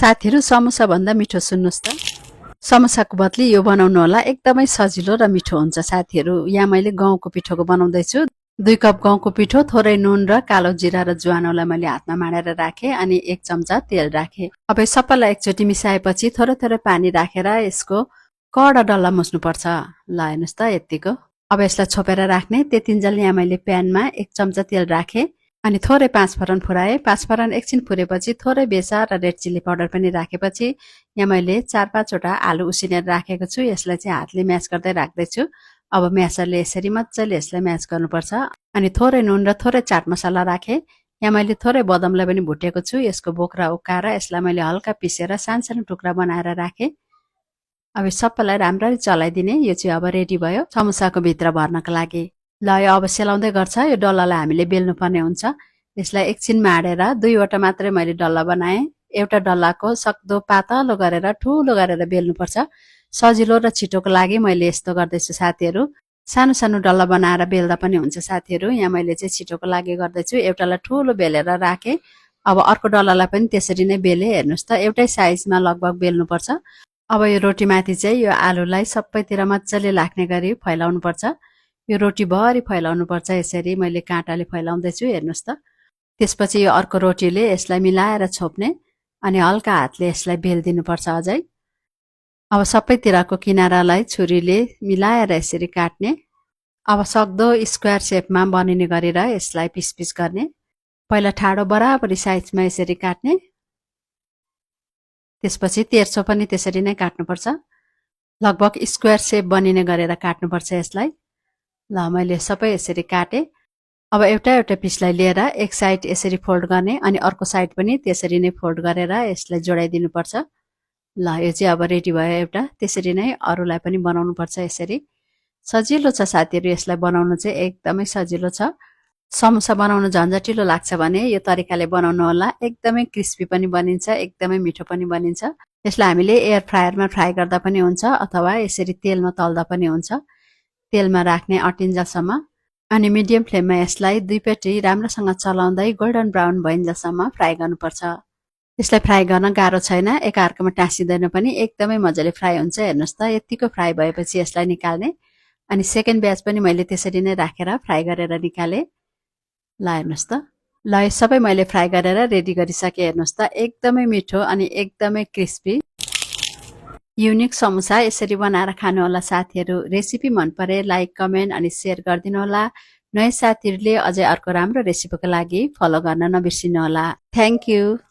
साथीहरु समोसा भन्दा मिठो सुन्नुस् त। समोसाको बदली यो बनाउनु होला, एकदमै सजिलो र मिठो हुन्छ साथीहरु। यहाँ मैले गहुँको पिठोको बनाउँदै छु। 2 कप गहुँको पिठो, थोरै नुन र कालो जिरा र ज्वानोलाई मैले हातमा माडेर राखे अनि 1 चम्चा तेल राखे। अब यो सबैलाई एकचोटी मिसाएपछि थोरै थोरै पानी राखेर यसको कडा डल्ला मुस्नु पर्छ। ल हेर्नुस् त यतिको। अब यसलाई छोपेर राख्ने। त्यतिन्जेल यहाँ मैले प्यानमा 1 चम्चा तेल राखे अनि थोरै 5 फोरन फुराए। 5 फोरन एकछिन फुरेपछि थोरै बेसार र रेड चिली पाउडर पनि राखेपछि यहाँ मैले 4-5 वटा आलु उसिनेर राखेको छु। यसलाई चाहिँ हातले म्यास गर्दै राख्दै छु। अब म्यासरले यसरी मज्जाले यसलाई म्यास गर्नुपर्छ अनि थोरै नुन र थोरै चाट मसला राखे। यहाँ मैले थोरै बदामलाई पनि भुटेको छु। यसको बोक्रा उक्काएर यसलाई मैले हल्का पिसेर सानो टुक्रा बनाएर राखे। अब सबैलाई राम्ररी चलाइदिने। यो चाहिँ अब रेडी भयो समोसाको भित्र भर्नको लागि। ल यो अब सेलाउँदै गर्छ। यो डल्लालाई हामीले बेल्नु पर्ने हुन्छ। यसलाई एकछिन माडेर 2 वटा मात्रै मैले डल्ला बनाए। एउटा डल्लाको सक्दो पातलो गरेर ठूलो गरेर बेल्नु पर्छ। सजिलो र छिटोको लागि मैले यस्तो गर्दैछु साथीहरु। सानो सानो डल्ला बनाएर बेल्दा पनि हुन्छ साथीहरु। यहाँ मैले चाहिँ छिटोको लागि गर्दैछु। एउटालाई ठूलो बेलेर राखे। अब अर्को डल्लालाई पनि त्यसरी नै बेले। हेर्नुस् त एउटै साइजमा लगभग बेल्नु पर्छ। अब यो रोटीमाथि चाहिँ यो आलुलाई सबैतिर मज्जाले लाग्ने गरी फैलाउनु पर्छ। यो रोटी भरि फैलाउनु पर्छ। यसरी मैले काँटाले फैलाउँदै छु। हेर्नुस् त। त्यसपछि यो अर्को रोटीले यसलाई मिलाएर छोप्ने अनि हल्का हातले यसलाई बेल्दिनु पर्छ अझै। अब सबैतिरको किनारालाई छुरीले मिलाएर यसरी काट्ने। अब सक्दो स्क्वायर शेपमा बनिने गरेर यसलाई पिस पिस गर्ने। पहिला ठाडो बराबरी साइजमा यसरी काट्ने। त्यसपछि तेर्सो पनि त्यसरी नै काट्नुपर्छ। लगभग स्क्वायर शेप बनिने गरेर काट्नुपर्छ यसलाई। ल मैले सबै यसरी काटे। अब एउटा एउटा पिसलाई लिएर एक साइड यसरी फोल्ड गर्ने अनि अर्को साइड पनि त्यसरी नै फोल्ड गरेर यसलाई जोडाइदिनु पर्छ। ल यो चाहिँ अब रेडी भयो एउटा। त्यसरी नै अरूलाई पनि बनाउनु पर्छ यसरी। सजिलो छ साथीहरु। यसलाई बनाउनु चाहिँ एकदमै सजिलो छ। समोसा बनाउनु झन्झटिलो लाग्छ भने यो तरिकाले बनाउनु होला। एकदमै क्रिस्पी पनि बनिन्छ, एकदमै मिठो पनि बनिन्छ। यसलाई हामीले एयर फ्रायरमा फ्राई गर्दा पनि हुन्छ अथवा यसरी तेलमा तल्दा पनि हुन्छ। तेलमा राख्ने अटिन्जेलसम्म अनि मिडियम फ्लेममा यसलाई दुईपट्टि राम्रोसँग चलाउँदै गोल्डन ब्राउन भइन्जेलसम्म फ्राई गर्नुपर्छ। यसलाई फ्राई गर्न गाह्रो छैन। एकअर्कामा टाँसिदैन पनि, एकदमै मजाले फ्राई हुन्छ। हेर्नुस् त यतिको फ्राई भएपछि यसलाई निकाल्ने अनि सेकेन्ड ब्याच पनि मैले त्यसरी नै राखेर फ्राई गरेर निकाले। ल हेर्नुस् त। ल यो सबै मैले फ्राई गरेर रेडी गरिसके। हेर्नुस् त एकदमै मिठो अनि एकदमै क्रिस्पी युनिक समोसा यसरी बनाएर खानु होला साथीहरु। रेसिपी मन परे लाइक, कमेन्ट अनि शेयर गरिदिनु होला। नयाँ साथीहरुले अझै अर्को राम्रो रेसिपीको लागि फलो गर्न नबिर्सिनु होला। Thank you.